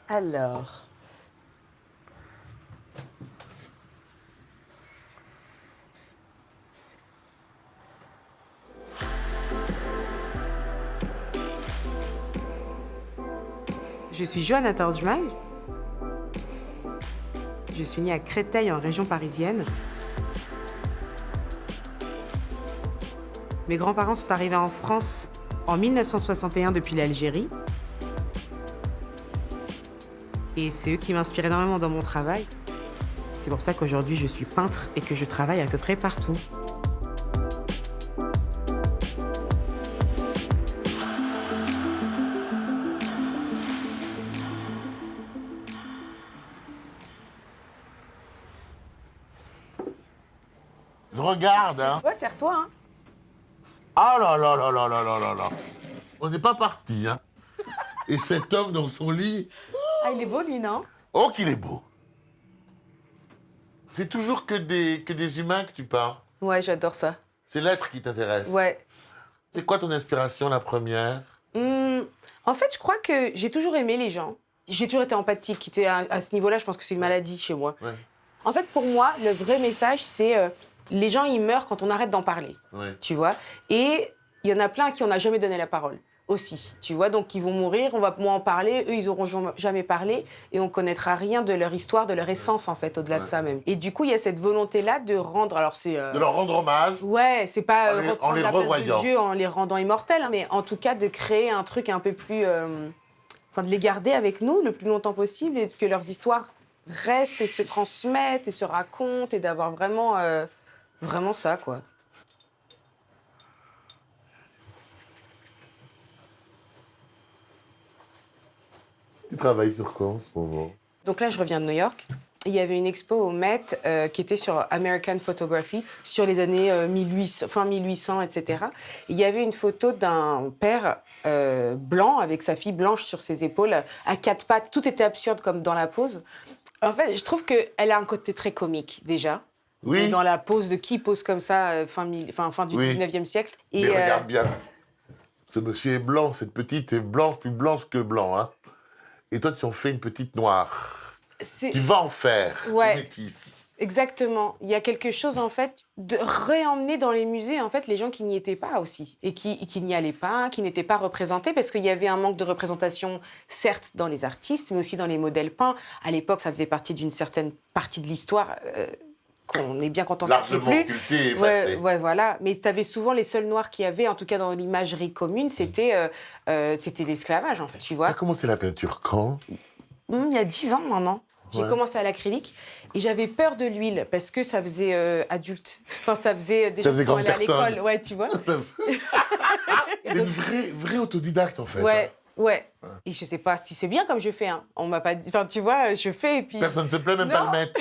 Alors... Je suis Johanna Tordjman. Je suis née à Créteil, en région parisienne. Mes grands-parents sont arrivés en France en 1961 depuis l'Algérie. Et c'est eux qui m'inspirent énormément dans mon travail. C'est pour ça qu'aujourd'hui, je suis peintre et que je travaille à peu près partout. Je regarde, hein. Ouais, serre-toi, hein. Ah là là là là là là là là. On n'est pas parti, hein. Et cet homme dans son lit, Ah, il est beau, lui, non? oh qu'il est beau. C'est toujours que des humains que tu peins. Ouais, j'adore ça. C'est l'être qui t'intéresse. Ouais. C'est quoi ton inspiration, la première? En fait, je crois que j'ai toujours aimé les gens. J'ai toujours été empathique. À ce niveau-là, je pense que c'est une maladie chez moi. Ouais. En fait, pour moi, le vrai message, c'est les gens, ils meurent quand on arrête d'en parler. Ouais. Tu vois? Et il y en a plein à qui on n'a jamais donné la parole aussi. Tu vois? Donc, ils vont mourir, on va moins en parler. Eux, ils n'auront jamais parlé. Et on connaîtra rien de leur histoire, de leur essence, en fait, au-delà de ça même. Et du coup, il y a cette volonté-là de rendre... Alors, c'est... De leur rendre hommage. Ouais, c'est pas En les reprendre la place de revoyant. Dieu en les rendant immortels, hein, mais en tout cas de créer un truc un peu plus... Enfin, de les garder avec nous le plus longtemps possible et que leurs histoires restent et se transmettent et se racontent et d'avoir vraiment, vraiment ça, quoi. Tu travailles sur quoi en ce moment? Donc là, je reviens de New York. Il y avait une expo au Met qui était sur American Photography, sur les années 1800, fin 1800, etc. Et il y avait une photo d'un père blanc avec sa fille blanche sur ses épaules, à quatre pattes. Tout était absurde comme dans la pose. En fait, je trouve qu'elle a un côté très comique, déjà. Oui. Dans la pose de qui pose comme ça, fin du Oui. 19e siècle. Et, Mais regarde bien. Ce monsieur est blanc, cette petite est blanche, plus blanche que blanc, hein. Et toi, tu en fais une petite noire. Tu vas en faire Ouais. une métisse. Exactement. Il y a quelque chose, en fait, de réemmener dans les musées, en fait, les gens qui n'y étaient pas aussi. Et qui n'y allaient pas, qui n'étaient pas représentés, parce qu'il y avait un manque de représentation, certes, dans les artistes, mais aussi dans les modèles peints. À l'époque, ça faisait partie d'une certaine partie de l'histoire qu'on est bien content qu'il n'y ait Largement plus. occulté et effacé. Ouais, voilà. Mais tu avais souvent les seuls noirs qu'il y avait, en tout cas dans l'imagerie commune, c'était l'esclavage, en fait, tu vois. T'as commencé la peinture quand? Il y a 10 ans maintenant. J'ai Ouais. commencé à l'acrylique et j'avais peur de l'huile parce que ça faisait adulte. Enfin, ça faisait des gens qui sont grande allés à personne. l'école. Ouais, tu vois. T'es une vraie autodidacte, en fait. Ouais, ouais. Et je sais pas si c'est bien comme je fais. Hein. On m'a pas dit. Enfin, tu vois, je fais et puis. Personne ne se plaît, même Non. pas le maître.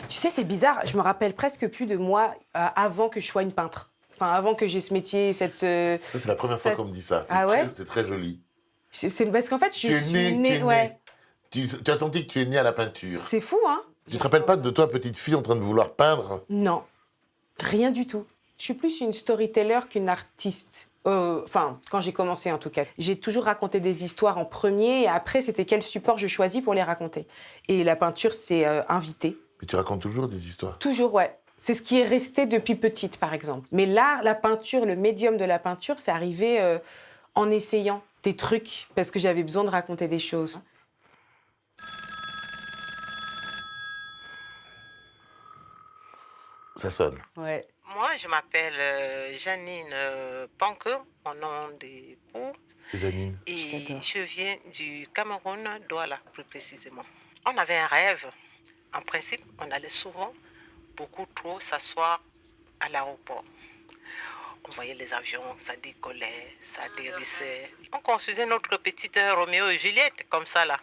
Tu sais, c'est bizarre. Je me rappelle presque plus de moi avant que je sois une peintre. Enfin, avant que j'ai ce métier, cette. Ça, c'est la première fois qu'on me dit ça. C'est Ah ouais? C'est très joli. C'est parce qu'en fait, je Tu es suis née, tu es ouais. née. Tu as senti que tu es née à la peinture. C'est fou, hein? Tu te rappelles pas de toi, petite fille, en train de vouloir peindre? Non, rien du tout. Je suis plus une storyteller qu'une artiste. Enfin, quand j'ai commencé en tout cas. J'ai toujours raconté des histoires en premier et après, c'était quel support je choisis pour les raconter. Et la peinture, c'est invité. Mais tu racontes toujours des histoires. Toujours, ouais. C'est ce qui est resté depuis petite, par exemple. Mais l'art, la peinture, le médium de la peinture, c'est arrivé en essayant des trucs parce que j'avais besoin de raconter des choses. Ça sonne. Ouais. Moi, je m'appelle Janine Panke, mon nom d'époux, C'est Janine. Je et l'adore. je viens du Cameroun, Douala plus précisément. On avait un rêve. En principe, on allait souvent, beaucoup trop, s'asseoir à l'aéroport. On voyait les avions, ça décollait, ça atterrissait. On construisait notre petite Roméo et Juliette, comme ça, là.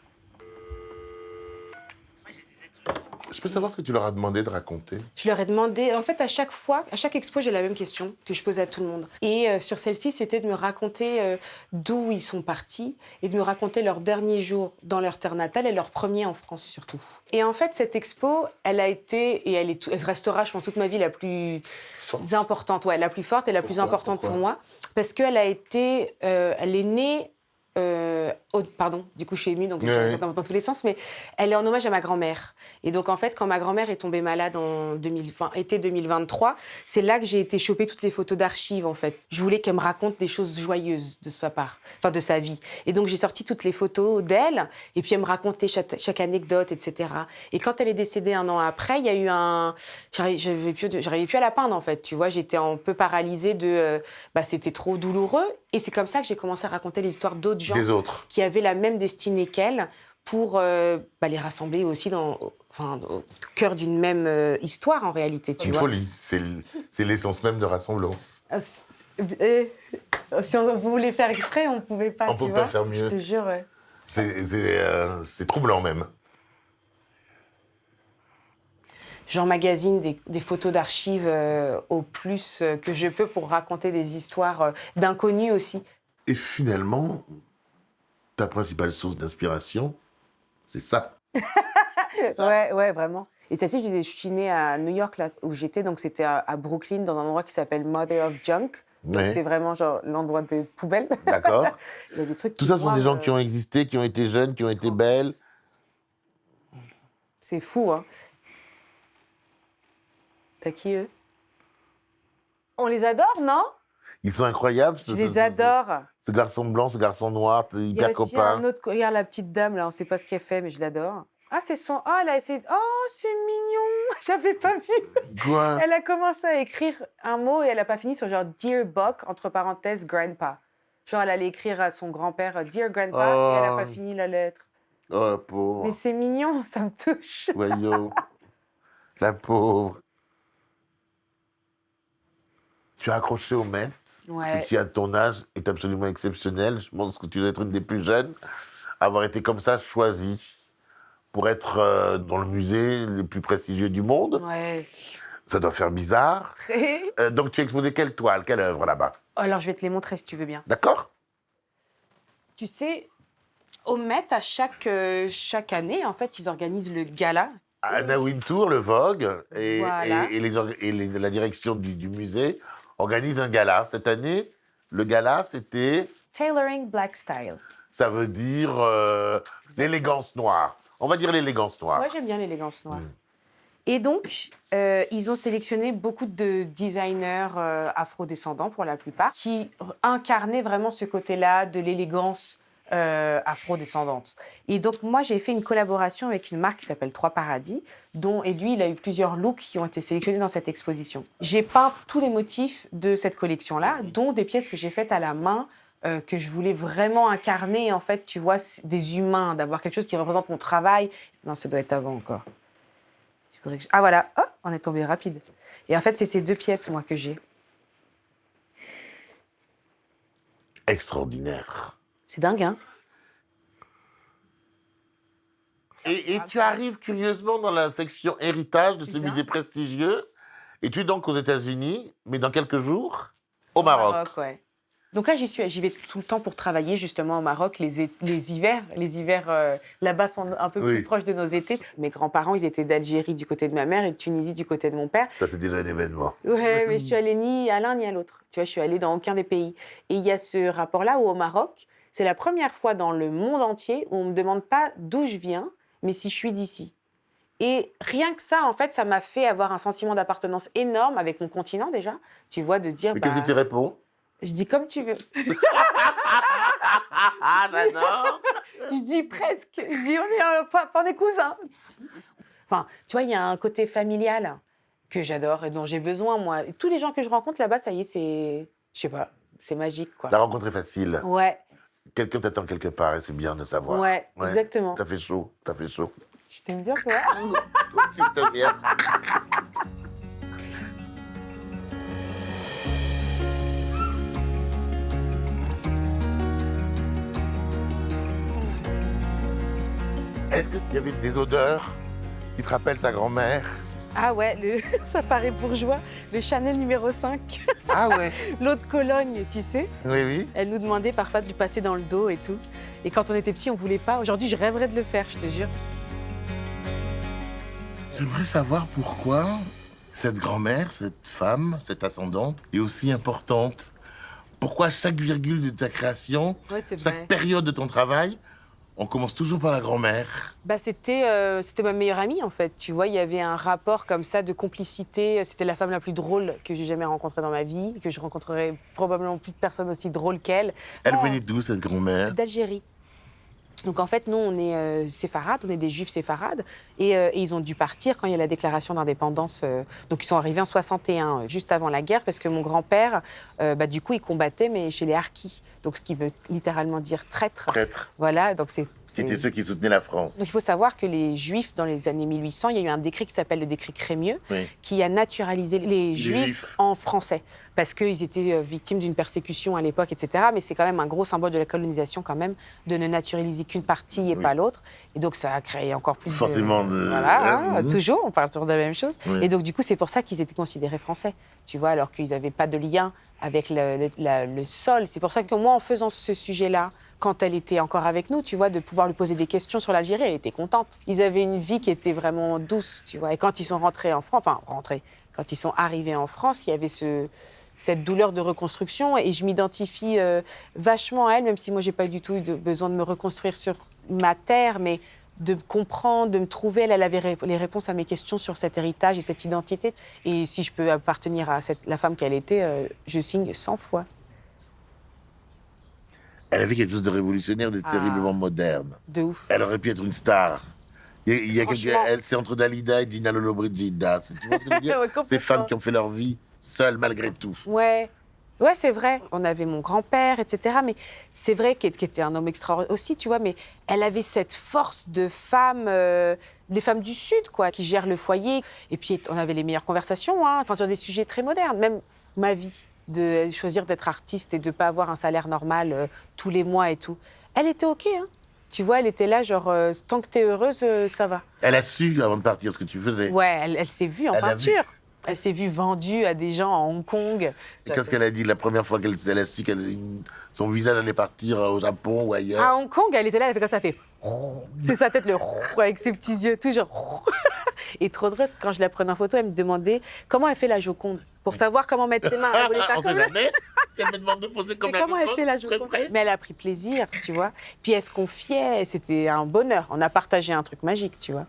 Je peux savoir ce que tu leur as demandé de raconter? Je leur ai demandé, en fait, à chaque fois, à chaque expo, j'ai la même question que je pose à tout le monde. Et sur celle-ci, c'était de me raconter d'où ils sont partis et de me raconter leurs derniers jours dans leur terre natale et leur premier en France surtout. Et en fait, cette expo, elle a été, et elle restera, je pense, toute ma vie la plus importante, ouais, la plus forte et la plus importante pour moi, parce qu'elle a été, elle est née pardon, du coup je suis émue, donc dans tous les sens, mais elle est en hommage à ma grand-mère. Et donc en fait, quand ma grand-mère est tombée malade en été 2023, c'est là que j'ai été choper toutes les photos d'archives en fait. Je voulais qu'elle me raconte des choses joyeuses de sa part, enfin de sa vie. Et donc j'ai sorti toutes les photos d'elle, et puis elle me racontait chaque anecdote, etc. Et quand elle est décédée 1 an après, il y a eu j'arrivais plus à la peindre en fait, tu vois, j'étais un peu paralysée c'était trop douloureux. Et c'est comme ça que j'ai commencé à raconter l'histoire d'autres gens qui avaient la même destinée qu'elle pour les rassembler aussi au cœur d'une même histoire en réalité. Tu vois. Folie, c'est l'essence même de Rassemblance. Si on voulait faire exprès, on pouvait pas. On peut pas faire mieux. Je te jure. Ouais. C'est troublant même. J'emmagasine des photos d'archives au plus que je peux pour raconter des histoires d'inconnus aussi. Et finalement, ta principale source d'inspiration, c'est ça. Ouais, vraiment. Et ça, je suis née à New York, là où j'étais, donc c'était à Brooklyn, dans un endroit qui s'appelle Mother of Junk. Donc c'est vraiment genre l'endroit des poubelles. D'accord. Il y a des trucs Tout ça sont des gens qui ont existé, qui ont été jeunes, qui ont été belles. C'est fou, hein. T'as qui, eux? On les adore, non? Ils sont incroyables. Je les adore. Ce garçon blanc, ce garçon noir, hyper copain. Il y a un autre... Regarde la petite dame, là, on sait pas ce qu'elle fait, mais je l'adore. Ah, c'est son... Ah, elle a essayé... Oh, c'est mignon. J'avais pas vu. Quoi? Elle a commencé à écrire un mot et elle a pas fini sur genre « Dear Buck », entre parenthèses, « Grandpa ». Genre, elle allait écrire à son grand-père « Dear Grandpa » et elle a pas fini la lettre. Oh, la pauvre. Mais c'est mignon, ça me touche. Voyons. La pauvre. Tu as accroché au Met, ce qui, à ton âge, est absolument exceptionnel. Je pense que tu dois être une des plus jeunes à avoir été comme ça choisie pour être dans le musée le plus prestigieux du monde. Ouais. Ça doit faire bizarre. Très. Donc, tu as exposé quelle toile, quelle œuvre là-bas? Alors, je vais te les montrer si tu veux bien. D'accord. Tu sais, au Met, à chaque année, en fait, ils organisent le gala. Anna Wintour, le Vogue et, voilà. la direction du musée organise un gala. Cette année, le gala, c'était... Tailoring Black Style. Ça veut dire l'élégance noire. On va dire l'élégance noire. Moi, j'aime bien l'élégance noire. Et donc, ils ont sélectionné beaucoup de designers afrodescendants, pour la plupart, qui incarnaient vraiment ce côté-là de l'élégance afrodescendante. Et donc, moi, j'ai fait une collaboration avec une marque qui s'appelle Trois Paradis, et lui, il a eu plusieurs looks qui ont été sélectionnés dans cette exposition. J'ai peint tous les motifs de cette collection-là, dont des pièces que j'ai faites à la main, que je voulais vraiment incarner, en fait, tu vois, des humains, d'avoir quelque chose qui représente mon travail. Non, ça doit être avant encore. Ah, voilà. Oh, on est tombé rapide. Et en fait, c'est ces 2 pièces, moi, que j'ai. Extraordinaire. C'est dingue, hein? Et tu arrives curieusement dans la section héritage de ce musée prestigieux. Et tu es donc aux États-Unis, mais dans quelques jours, au Maroc. Ouais. Donc là, j'y vais tout le temps pour travailler justement au Maroc. Les hivers là-bas sont un peu plus proches de nos étés. Mes grands-parents, ils étaient d'Algérie du côté de ma mère et de Tunisie du côté de mon père. Ça, c'est déjà un événement. Ouais, mais je suis allée ni à l'un ni à l'autre. Tu vois, je suis allée dans aucun des pays. Et il y a ce rapport-là où au Maroc, c'est la première fois dans le monde entier où on me demande pas d'où je viens, mais si je suis d'ici. Et rien que ça, en fait, ça m'a fait avoir un sentiment d'appartenance énorme avec mon continent déjà. Tu vois, de dire... Mais qu'est-ce que tu réponds? Je dis comme tu veux. Ah, j'adore. Je dis presque. Je dis on est cousins. Enfin, tu vois, il y a un côté familial que j'adore et dont j'ai besoin, moi. Et tous les gens que je rencontre là-bas, ça y est, c'est... Je sais pas, c'est magique, quoi. La rencontre est facile. Ouais. Quelqu'un t'attend quelque part et c'est bien de le savoir. Ouais, exactement. Ça fait chaud, ça fait chaud. Je t'aime bien, toi. Toi aussi, je t'aime bien. Est-ce qu'il y avait des odeurs qui te rappellent ta grand-mère? Ah ouais, ça paraît bourgeois, le Chanel numéro 5. Ah ouais. L'eau de Cologne, tu sais. Oui, oui. Elle nous demandait parfois de lui passer dans le dos et tout. Et quand on était petits, on voulait pas. Aujourd'hui, je rêverais de le faire, je te jure. J'aimerais savoir pourquoi cette grand-mère, cette femme, cette ascendante, est aussi importante pourquoi à chaque virgule de ta création, c'est chaque vrai. période de ton travail, on commence toujours par la grand-mère? C'était ma meilleure amie, en fait. Tu vois, il y avait un rapport comme ça de complicité. C'était la femme la plus drôle que j'ai jamais rencontrée dans ma vie, que je rencontrerai probablement plus de personnes aussi drôles qu'elle. Elle venait d'où, cette grand-mère? D'Algérie. Donc en fait, nous, on est séfarades, on est des juifs séfarades, et ils ont dû partir quand il y a la déclaration d'indépendance. Donc ils sont arrivés en 61, juste avant la guerre, parce que mon grand-père, du coup, il combattait, mais chez les harkis, donc ce qui veut littéralement dire traître. Traître. Voilà, donc C'était ceux qui soutenaient la France. Donc il faut savoir que les Juifs, dans les années 1800, il y a eu un décret qui s'appelle le décret Crémieux, Oui. qui a naturalisé les Juifs en français, parce qu'ils étaient victimes d'une persécution à l'époque, etc. Mais c'est quand même un gros symbole de la colonisation, quand même, de ne naturaliser qu'une partie et pas l'autre. Et donc ça a créé encore plus Forcément Voilà, toujours, on parle toujours de la même chose. Oui. Et donc du coup, c'est pour ça qu'ils étaient considérés français, tu vois, alors qu'ils n'avaient pas de lien avec le sol. C'est pour ça que moi, en faisant ce sujet-là, quand elle était encore avec nous, tu vois, de pouvoir lui poser des questions sur l'Algérie, elle était contente. Ils avaient une vie qui était vraiment douce, tu vois. Et quand ils sont rentrés en France, quand ils sont arrivés en France, il y avait cette douleur de reconstruction. Et je m'identifie vachement à elle, même si moi, j'ai pas du tout eu besoin de me reconstruire sur ma terre, mais de comprendre, de me trouver. Elle avait les réponses à mes questions sur cet héritage et cette identité. Et si je peux appartenir à la femme qu'elle était, je signe 100 fois. Elle avait quelque chose de révolutionnaire, de terriblement moderne. De ouf. Elle aurait pu être une star. Franchement. C'est entre Dalida et Dina Lollobrigida. Tu vois ce que je veux dire? Ouais, complètement. Ces femmes qui ont fait leur vie seules, malgré tout. Ouais, c'est vrai. On avait mon grand-père, etc. Mais c'est vrai qu'il était un homme extraordinaire aussi, tu vois. Mais elle avait cette force de femme, des femmes du Sud, quoi, qui gèrent le foyer. Et puis, on avait les meilleures conversations, sur des sujets très modernes. Même ma vie, de choisir d'être artiste et de ne pas avoir un salaire normal tous les mois et tout. Elle était OK, hein. Tu vois, elle était là, genre, tant que t'es heureuse, ça va. Elle a su, avant de partir, ce que tu faisais. Ouais, elle s'est vue en peinture. Elle s'est vue vendue à des gens à Hong Kong. Et qu'est-ce qu'elle a dit la première fois qu'elle a su que son visage allait partir au Japon ou ailleurs? À Hong Kong, elle était là, elle fait comme ça, elle fait... C'est sa tête, avec ses petits yeux, toujours... Et trop drôle, quand je la prenais en photo, elle me demandait comment elle fait la Joconde, pour savoir comment mettre ses mains. Elle voulait pas On sait jamais. Si elle me demande de poser comme mais la comment elle fait la Joconde? Mais elle a pris plaisir, tu vois. Puis elle se confiait, c'était un bonheur. On a partagé un truc magique, tu vois.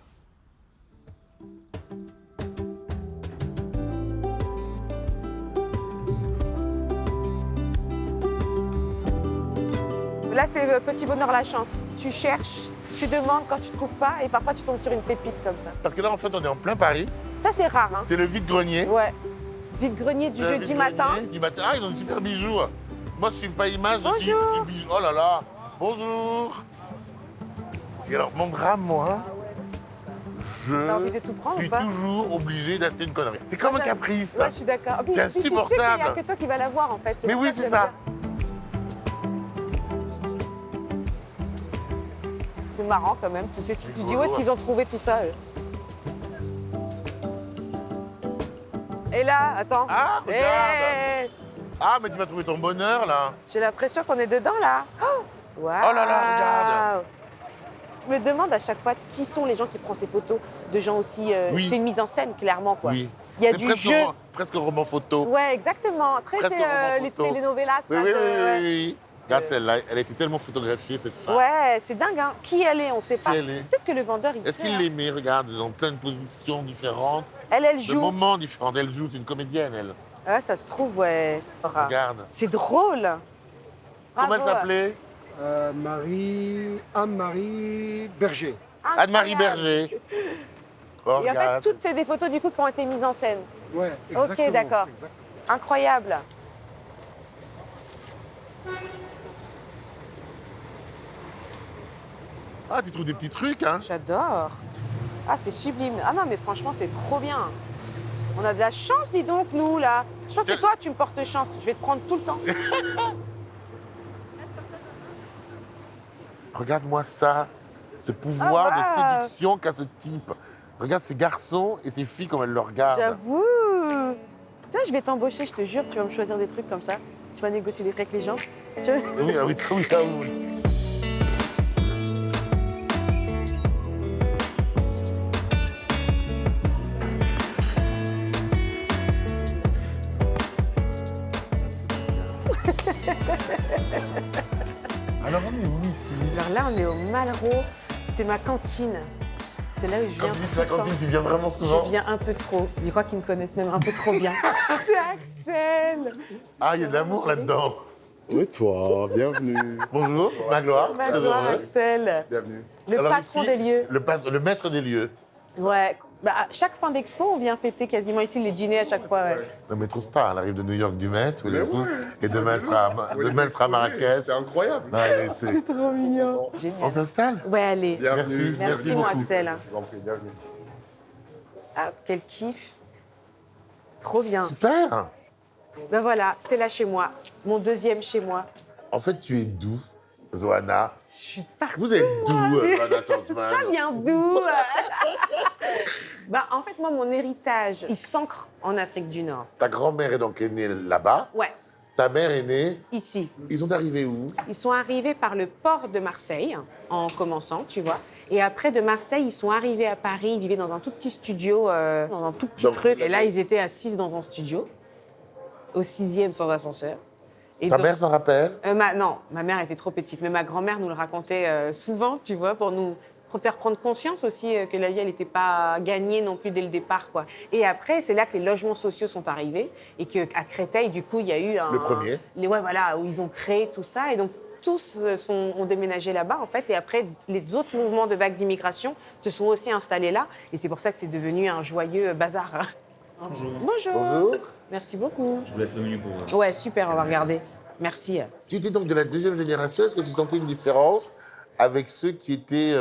Là, c'est le petit bonheur, la chance. Tu cherches, tu demandes quand tu ne trouves pas, et parfois tu tombes sur une pépite comme ça. Parce que là, en fait, on est en plein Paris. Ça, c'est rare, hein. C'est le vide-grenier. Ouais. Vide-grenier du jeudi matin. Du matin. Ah, ils ont de super bijoux. Moi, je suis pas image, je suis Bonjour. bijoux. Oh là là. Bonjour. Et alors, mon drame, moi, T'as envie de tout prendre je suis ou pas? toujours obligé d'acheter une connerie. C'est comme un caprice. Ouais, je suis d'accord. C'est insupportable. Tu sais qu'il n'y a que toi qui vas l'avoir, en fait. Mais pour oui, que c'est j'aime ça. bien. C'est marrant quand même, tu sais, tu dis où est-ce qu'ils ont trouvé tout ça, eux? Et là, attends. Ah, regarde. Hey, Ah, mais tu vas trouver ton bonheur, là. j'ai l'impression qu'on est dedans, là. Oh, wow. Oh là là, regarde. Je me demande à chaque fois qui sont les gens qui prennent ces photos de gens aussi... Oui. C'est une mise en scène, clairement, quoi. Oui. Il y a C'est du presque jeu. Presque roman photo. Ouais, exactement. Très Presque roman les photo. telenovelas. Oui, là, oui, de- oui, ouais. oui. Regarde celle-là, elle a été tellement photographiée, cette femme. Ouais, c'est dingue, hein. Qui elle est, on ne sait pas. elle est Peut-être que le vendeur, il Est-ce sait. qu'il hein. l'aimait? Regarde, ils ont plein de positions différentes, Elle de joue. moments différents. Elle joue, c'est une comédienne, elle. Ouais, ça se trouve, ouais. Regarde. C'est drôle. Comment elle Bravo. s'appelait? Anne-Marie Berger. Anne-Marie Incroyable. Berger. Oh, Et en fait, regarde. toutes c'est des photos du coup qui ont été mises en scène. Ouais, Ok, exactement. d'accord. Incroyable. Ah, tu trouves des petits trucs, hein? J'adore. Ah, c'est sublime. Ah non, mais franchement, c'est trop bien. On a de la chance, dis donc, nous, là. Je pense que toi, tu me portes chance. Je vais te prendre tout le temps. Regarde-moi ça. Ce pouvoir Ah, wow. de séduction qu'a ce type. Regarde ces garçons et ces filles comme elles le regardent. J'avoue. Tiens, je vais t'embaucher, je te jure. Tu vas me choisir des trucs comme ça. Tu vas négocier des trucs avec les gens. Tu veux- Oui, ah oui, ah oui, ah oui. Alors, on est où ici? Alors là, on est au Malraux. C'est ma cantine. C'est là où je viens. Comme dit, c'est la tout le temps. cantine, tu viens vraiment souvent? Je viens un peu trop. Je crois qu'ils me connaissent même un peu trop bien. C'est Axel. Ah, il y a de l'amour là-dedans. Et toi, bienvenue. Bonjour, Magloire. très Bonjour heureux. Axel. Bienvenue. Le Alors patron ici, des lieux. Le maître des lieux. Ouais. Bah, à chaque fin d'expo, on vient fêter quasiment ici les dîners à chaque fois. Ouais. Non, mais trop star, elle arrive de New York du Met. Mais ouais. Et demain, elle sera à Marrakech. C'est incroyable. Allez, c'est... Trop mignon. On Génial. s'installe? Ouais, allez. Bienvenue. Merci, mon beaucoup. Axel. Je vous en prie, bienvenue. Ah, quel kiff. Trop bien. Super. Ben voilà, c'est là chez moi. Mon deuxième chez moi. En fait, tu es d'où, Johanna? Je suis partie. Vous êtes d'où, Johanna Torchman? Ça vient d'où Bah, en fait, moi, mon héritage, il s'ancre en Afrique du Nord. Ta grand-mère est donc née là-bas. Ouais, Ta mère est née. ici. Ils sont arrivés où? Ils sont arrivés par le port de Marseille, en commençant, tu vois. Et après, de Marseille, ils sont arrivés à Paris. Ils vivaient dans un tout petit studio, dans un tout petit Donc, truc. Et là, ils étaient à 6 dans un studio, au 6e sans ascenseur. Et Ta donc- mère s'en rappelle? Non, ma mère était trop petite, mais ma grand-mère nous le racontait souvent, tu vois, pour nous faire prendre conscience aussi que la vie, elle n'était pas gagnée non plus dès le départ, quoi. Et après, c'est là que les logements sociaux sont arrivés et qu'à Créteil, du coup, il y a eu un... Le premier. Ouais, voilà, où ils ont créé tout ça. Et donc, tous ont déménagé là-bas, en fait. Et après, les autres mouvements de vagues d'immigration se sont aussi installés là. Et c'est pour ça que c'est devenu un joyeux bazar. Bonjour. Bonjour. Bonjour. Merci beaucoup. Je vous laisse le menu pour... Ouais, super, on va regarder. Merci. Tu étais donc de la deuxième génération. Est-ce que tu sentais une différence avec ceux qui étaient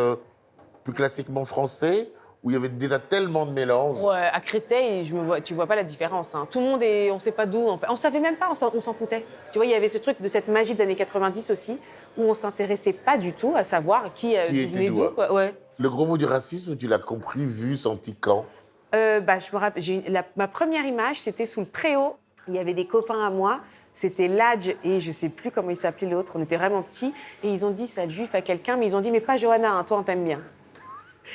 plus classiquement français, où il y avait déjà tellement de mélanges? Ouais, à Créteil, tu vois pas la différence. Hein. Tout le monde est, on sait pas d'où. On savait même pas, on s'en foutait. Tu vois, il y avait ce truc de cette magie des années 90 aussi, où on s'intéressait pas du tout à savoir qui était venait d'où, d'où. hein. Quoi. Ouais. Le gros mot du racisme, tu l'as compris, vu, senti quand? Bah, je me rappelle, ma première image, c'était sous le préau. Il y avait des copains à moi, c'était Ladj et je sais plus comment il s'appelait l'autre. On était vraiment petits et ils ont dit ça de juif à quelqu'un, mais ils ont dit mais pas Johanna, hein, toi on t'aime bien.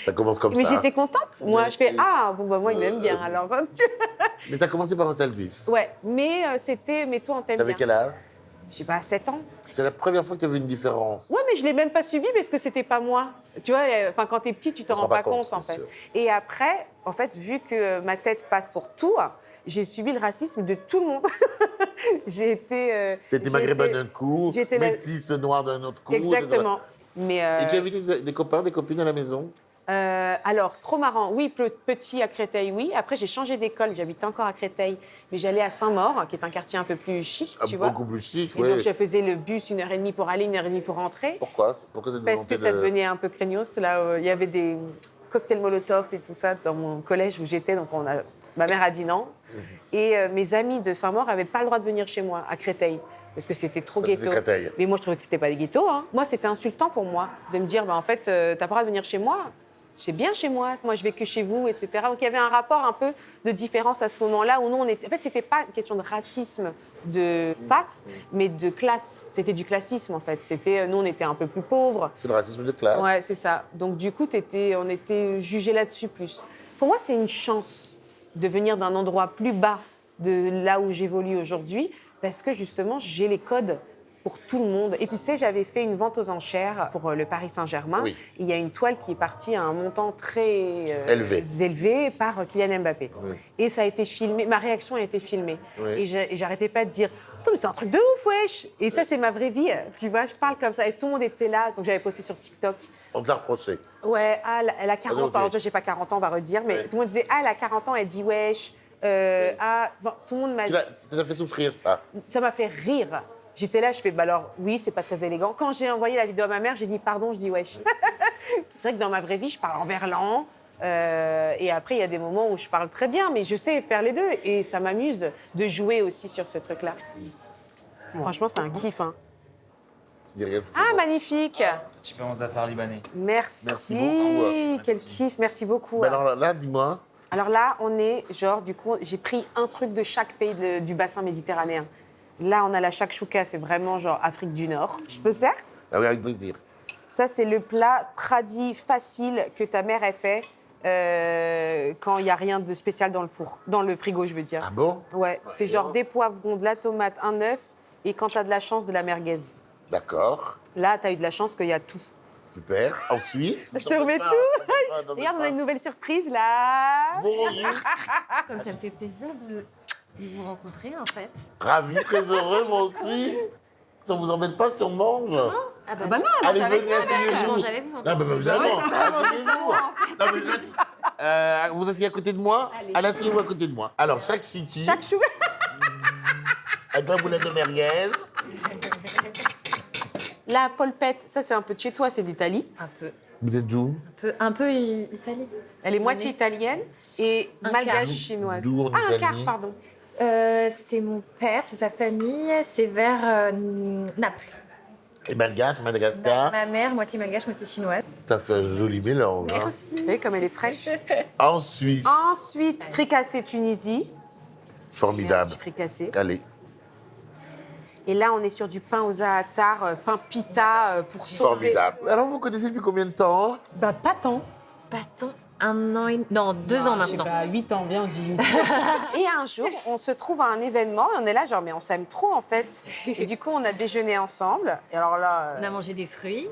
Ça commence comme Mais ça. j'étais contente. Moi, Mais- je fais ah bon bah moi il m'aime bien alors. Mais ça a commencé par un sale juif. Ouais, mais c'était mais toi on t'aime T'avais bien. quel âge? Je sais pas, 7 ans. C'est la première fois que tu as vu une différence. Ouais, mais je l'ai même pas subi parce que c'était pas moi. Tu vois, enfin, quand t'es petit, tu t'en On se rends rend pas pas compte, compte, en c'est fait. sûr. Et après, en fait, vu que ma tête passe pour tout, j'ai subi le racisme de tout le monde. J'ai été. T'étais maghrébin d'un coup, j'étais la- métisse noire d'un autre coup. Exactement. Mais Et tu as invité des copains, des copines à la maison? alors, trop marrant. Oui, petit à Créteil, oui. Après, j'ai changé d'école. J'habitais encore à Créteil, mais j'allais à Saint-Maur, qui est un quartier un peu plus chic, tu vois. Beaucoup plus chic, Et oui. donc, je faisais le bus 1h30 pour aller, 1h30 pour rentrer. Pourquoi cette Parce volonté que ça de- devenait un peu craignos. Là, il y avait des cocktails Molotov et tout ça dans mon collège où j'étais. Donc, ma mère a dit non. Et mes amis de Saint-Maur n'avaient pas le droit de venir chez moi, à Créteil. Parce que c'était trop Parce que ghetto. c'était Créteil. Mais moi, je trouvais que c'était pas des ghettos. Hein. Moi, c'était insultant pour moi de me dire, bah, en fait, t'as pas le droit de venir chez moi. C'est bien chez moi, je vais que chez vous, etc. Donc il y avait un rapport un peu de différence à ce moment-là où nous, en fait, c'était pas une question de racisme de face, mais de classe. C'était du classisme, en fait. Nous, on était un peu plus pauvres. C'est le racisme de classe. Ouais, c'est ça. Donc du coup, on était jugés là-dessus plus. Pour moi, c'est une chance de venir d'un endroit plus bas de là où j'évolue aujourd'hui, parce que justement, j'ai les codes pour tout le monde. Et tu sais, j'avais fait une vente aux enchères pour le Paris Saint-Germain. Oui. Il y a une toile qui est partie à un montant très élevé par Kylian Mbappé. Oui. Et ça a été filmé, ma réaction a été filmée. Oui. Et j'arrêtais pas de dire « Putain, mais c'est un truc de ouf, wesh !» Et ça, c'est ma vraie vie. Tu vois, je parle comme ça. Et tout le monde était là. Donc j'avais posté sur TikTok. On te l'a reproché. Ouais, ah, elle a 40 ans. ok. Alors, déjà, j'ai pas 40 ans, on va redire. Mais Ouais. tout le monde disait « Ah, elle a 40 ans, elle dit wesh. Bon, tout le monde m'a Ça t'a fait souffrir, ça. ça m'a fait rire. J'étais là, je fais, bah alors, oui, c'est pas très élégant. Quand j'ai envoyé la vidéo à ma mère, j'ai dit, pardon, je dis wesh. C'est vrai que dans ma vraie vie, je parle en verlan. Et après, il y a des moments où je parle très bien, mais je sais faire les deux. Et ça m'amuse de jouer aussi sur ce truc-là. Franchement, c'est un kiff. Hein. Tu dis rien, Ah, magnifique. Petit peu en zatar libanais. Merci. Merci beaucoup. Quel kiff. Merci beaucoup. Mais alors là, dis-moi, Alors là, on est, genre, du coup, j'ai pris un truc de chaque pays du bassin méditerranéen. Là, on a la shakshuka, c'est vraiment genre Afrique du Nord. Je te sers? ah oui, avec plaisir. Ça, c'est le plat tradi facile que ta mère a fait quand il n'y a rien de spécial dans le four. Dans le frigo, je veux dire. Ah bon? Ouais, c'est genre des poivrons, de la tomate, un œuf et quand tu as de la chance, de la merguez. D'accord. Là, tu as eu de la chance qu'il y a tout. Super. Ensuite. Je te remets tout. Regarde, on a une nouvelle surprise là. Bonjour. Comme ça me fait plaisir de vous rencontrer en fait. Ravi, très heureux, moi aussi. Ça vous embête pas si on mange? Ah Ah bah non, Allez, avec venez, nous, asseyez-vous. je mange avec vous en Ah, bah, plus. évidemment. Asseyez-vous. Non, mais vous asseyez à côté de moi? Allez, asseyez-vous à côté de moi. Alors, chaque city, Chaque chou. avec un boulet de merguez. La polpette, ça c'est un peu de chez toi, c'est d'Italie. Un peu. Vous êtes d'où? Un peu italien. Elle est moitié italienne et Un malgache quart. chinoise. D'où en Ah, un Italie? quart, pardon. C'est mon père, c'est sa famille, c'est vers Naples. Et malgache, Madagascar. Ma mère, moitié malgache, moitié chinoise. Ça fait un joli mélange. Hein. Vous voyez comme elle est fraîche. Ensuite, Ensuite, fricassé Tunisie. formidable. Petit fricassé. Allez. Et là, on est sur du pain aux za'atar, pain pita pour sauver. Formidable. Alors, vous connaissez depuis combien de temps? Bah, pas tant. Pas tant. 1 an et... Non, 2 ans maintenant. 8 ans, bien on dit. Et un jour, on se trouve à un événement et on est là, genre, mais on s'aime trop en fait. Et du coup, on a déjeuné ensemble. Et alors là, On a mangé des fruits.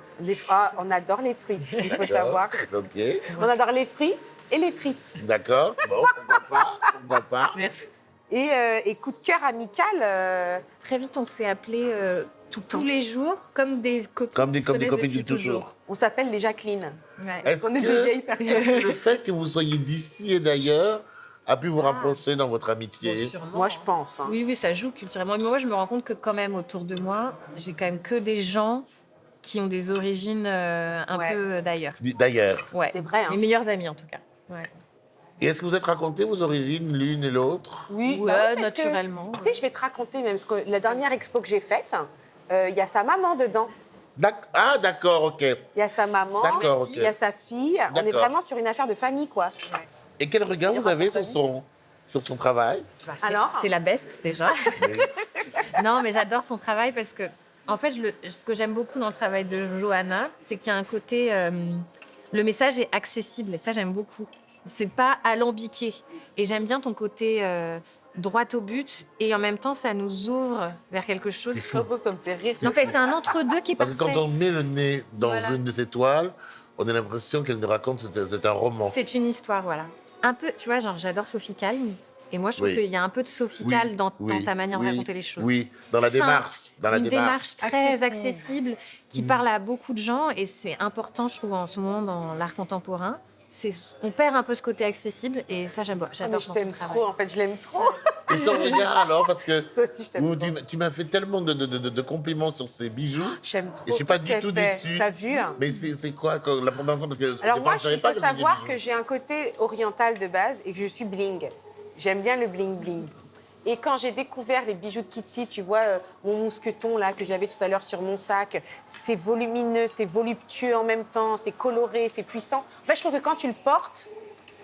on adore les fruits, il faut savoir. Ok. On adore les fruits et les frites. D'accord. Bon, pourquoi pas? Pourquoi pas? Merci. Et coup de cœur amical. Très vite, on s'est appelés tous les jours comme des copines. Comme des qui se connaissent copines depuis du toujours. On s'appelle les Jacqueline. Ouais. Est-ce On est que- des vieilles personnes. est-ce que le fait que vous soyez d'ici et d'ailleurs a pu vous rapprocher dans votre amitié? Sûrement. Moi, je pense. hein. Oui, oui, ça joue culturellement. Mais moi, je me rends compte que quand même, autour de moi, j'ai quand même que des gens qui ont des origines un Ouais. peu d'ailleurs. D'ailleurs. Ouais. C'est vrai, hein. Mes meilleurs amis, en tout cas. Ouais, Et est-ce que vous êtes raconté vos origines l'une et l'autre? Oui, Ouais, bah oui, parce que, naturellement. tu sais, je vais te raconter même, parce que la dernière expo que j'ai faite, il y a sa maman dedans. Ah, d'accord, ok. Il y a sa maman, D'accord, ok. il y a sa fille. On est D'accord. vraiment sur une affaire de famille, quoi. Et quel regard vous avez sur son travail? Bah, Alors c'est la best, déjà. Non, mais j'adore son travail parce que, en fait, ce que j'aime beaucoup dans le travail de Johanna, c'est qu'il y a un côté. Le message est accessible et ça, j'aime beaucoup. C'est pas alambiqué. Et j'aime bien ton côté droit au but et en même temps, ça nous ouvre vers quelque chose. Ça me fait rire. En fait, c'est un entre-deux qui est Parce que parfait. quand on met le nez dans Voilà. une de ces toiles, on a l'impression qu'elle nous raconte, c'est un roman. C'est une histoire, voilà. Un peu, tu vois, genre, j'adore Sophie Calme. Et moi, je trouve Oui. qu'il y a un peu de Sophie Calme dans ta manière de raconter les choses. Oui, dans la Simple, démarche. Dans la une démarche. démarche très accessible qui parle à beaucoup de gens et c'est important, je trouve, en ce moment dans l'art contemporain. On perd un peu ce côté accessible et ça, j'adore Je dans ton t'aime travail. trop, en fait, je l'aime trop. Et son regard alors, parce que Toi aussi, je t'aime trop. tu m'as fait tellement de compliments sur ces bijoux. J'aime trop. Et je suis pas tout ce du qu'elle tout fait. déçu. T'as vu Mais c'est quoi la première fois parce que Alors au moi, départ, je savais il pas faut que c'était des savoir bijoux. que j'ai un côté oriental de base et que je suis bling. J'aime bien le bling bling. Et quand j'ai découvert les bijoux de Kitsy, tu vois, mon mousqueton là que j'avais tout à l'heure sur mon sac, c'est volumineux, c'est voluptueux en même temps, c'est coloré, c'est puissant. En fait, je trouve que quand tu le portes,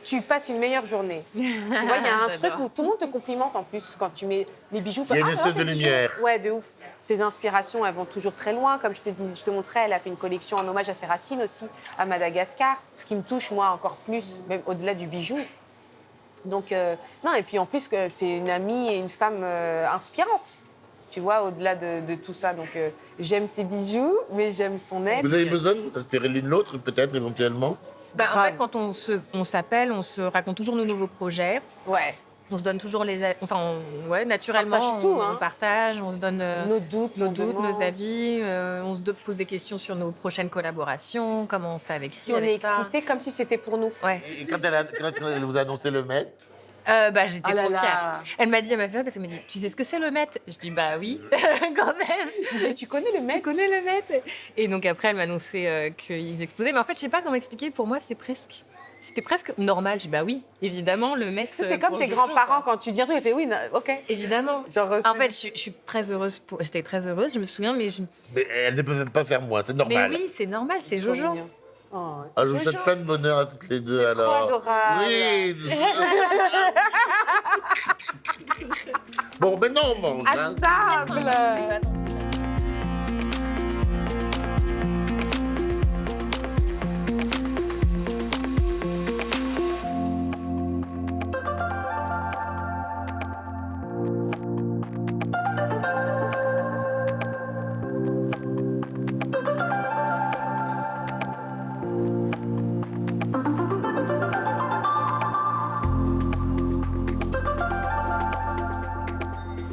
tu passes une meilleure journée. Tu vois, il y a un truc où tout le monde te complimente en plus quand tu mets les bijoux. Il y a une Ah, espèce tes de bijoux. lumière. Ouais, de ouf. Ses inspirations, elles vont toujours très loin. Comme je te montrais, elle a fait une collection en hommage à ses racines aussi, à Madagascar. Ce qui me touche, moi, encore plus, même au-delà du bijou. Donc, non, et puis en plus, c'est une amie et une femme inspirante. Tu vois, au-delà de tout ça. Donc, j'aime ses bijoux, mais j'aime son être. Vous avez besoin de vous inspirer l'une l'autre, peut-être, éventuellement? Bah, en fait, quand on s'appelle, on se raconte toujours nos nouveaux projets. Ouais. On se donne toujours naturellement, partage tout, hein. on partage, on se donne Nos doutes, nos avis, on se pose des questions sur nos prochaines collaborations, comment on fait avec ci, Si on est avec ça. excité comme si c'était pour nous. Ouais. Et quand elle vous a annoncé le Met, J'étais Oh là trop là. fière. Elle m'a dit, parce qu'elle m'a dit, tu sais ce que c'est le Met? Je dis, bah oui, quand même. Et tu connais le Tu mec connais le Met? Et donc après, elle m'a annoncé qu'ils exposaient. Mais en fait, je sais pas comment expliquer. Pour moi, c'était presque normal. Je dis, bah oui, évidemment, le Met. C'est comme pour tes Jojo, grands-parents, quoi. quand tu dis un truc, ils font oui, ok. Évidemment. Genre, En fait, je suis très heureuse. J'étais très heureuse, je me souviens, mais mais elle ne peut pas faire moi, c'est mais normal. oui, c'est normal, c'est Trop Jojo. mignon. Oh, c'est Ah, je vous Jojo. souhaite plein de bonheur à toutes les deux, Trop alors. adorable. Oui. Bon, maintenant on mange. À Hein. table.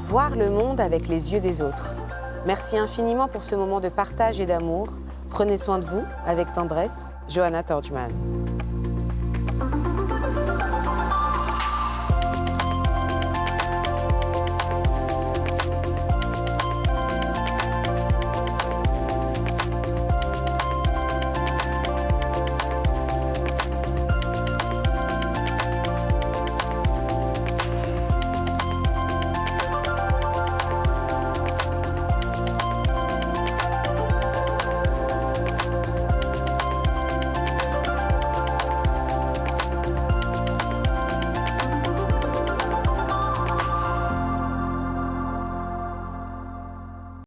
voir le monde avec les yeux des autres. Merci infiniment pour ce moment de partage et d'amour. Prenez soin de vous avec tendresse, Johanna Torgman.